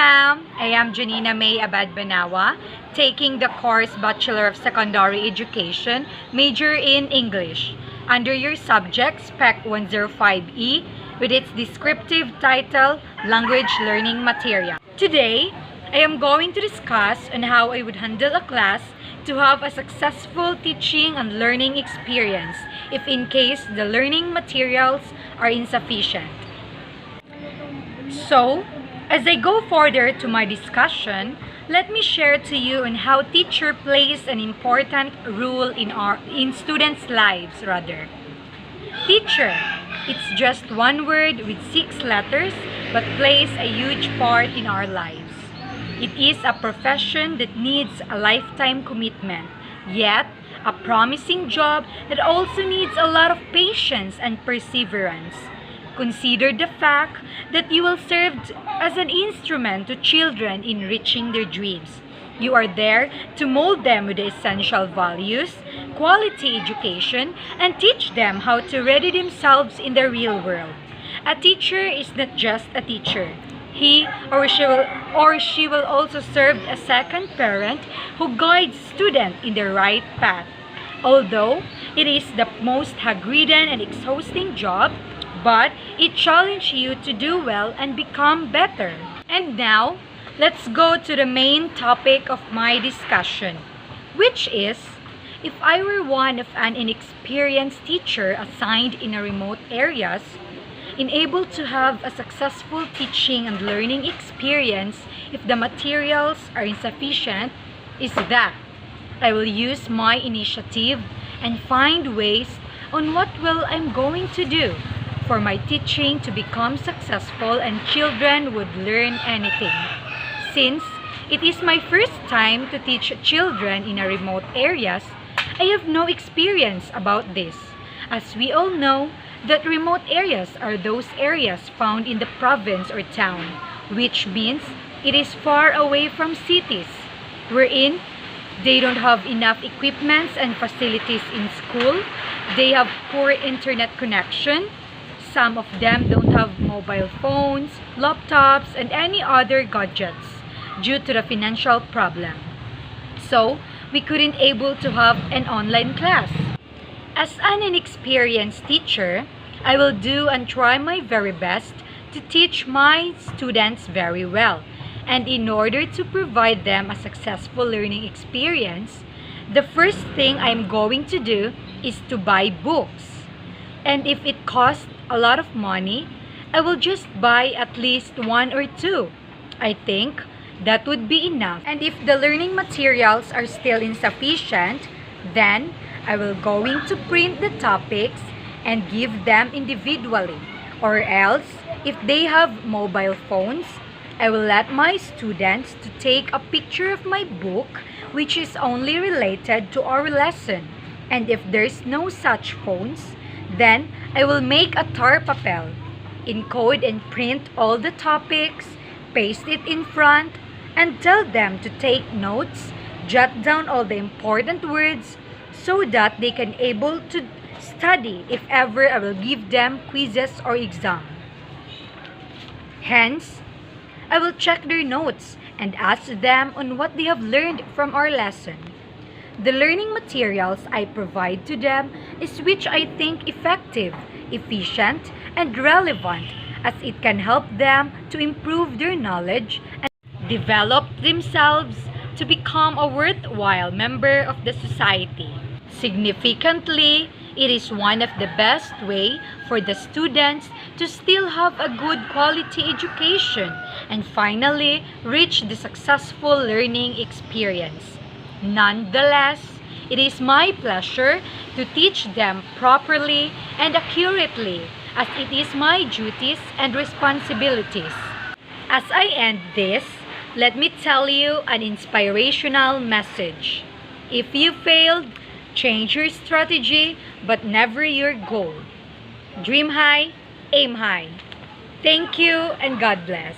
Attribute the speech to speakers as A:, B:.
A: ma'am. I am Janina May Abad Banawa, taking the course Bachelor of Secondary Education, major in English, under your subject SPEC 105E with its descriptive title, Language Learning Material. Today, I am going to discuss on how I would handle a class to have a successful teaching and learning experience if in case the learning materials are insufficient. So, as I go further to my discussion, let me share to you on how teacher plays an important role in students' lives rather. Teacher, it's just one word with 6 letters but plays a huge part in our lives. It is a profession that needs a lifetime commitment, yet a promising job that also needs a lot of patience and perseverance. Consider the fact that you will serve as an instrument to children in reaching their dreams. You are there to mold them with the essential values, quality education, and teach them how to ready themselves in the real world. A teacher is not just a teacher. He or she will also serve as a second parent who guides students in the right path. Although it is the most hard-ridden and exhausting job, but it challenges you to do well and become better. And now, let's go to the main topic of my discussion, which is, if I were one of an inexperienced teacher assigned in a remote areas, unable to have a successful teaching and learning experience if the materials are insufficient, is that I will use my initiative and find ways on what will I'm going to do for my teaching to become successful and children would learn anything. Since it is my first time to teach children in a remote areas, I have no experience about this. As we all know, that remote areas are those areas found in the province or town, which means it is far away from cities, wherein they don't have enough equipments and facilities in school, they have poor internet connection, some of them don't have mobile phones, laptops, and any other gadgets due to the financial problem. So, we couldn't able to have an online class. As an inexperienced teacher, I will do and try my very best to teach my students very well. And in order to provide them a successful learning experience, the first thing I'm going to do is to buy books. And if it costs a lot of money, I will just buy at least 1 or 2. I think that would be enough. And if the learning materials are still insufficient, then I will going to print the topics and give them individually. Or else, if they have mobile phones, I will let my students to take a picture of my book which is only related to our lesson. And if there's no such phones, then I will make a tar papel, encode and print all the topics, paste it in front, and tell them to take notes, jot down all the important words, so that they can able to study if ever I will give them quizzes or exam. Hence, I will check their notes and ask them on what they have learned from our lesson. The learning materials I provide to them is which I think effective, efficient, and relevant, as it can help them to improve their knowledge and develop themselves to become a worthwhile member of the society. Significantly, it is one of the best way for the students to still have a good quality education and finally reach the successful learning experience. Nonetheless, it is my pleasure to teach them properly and accurately, as it is my duties and responsibilities. As I end this, let me tell you an inspirational message. If you failed, change your strategy, but never your goal. Dream high, aim high. Thank you and God bless.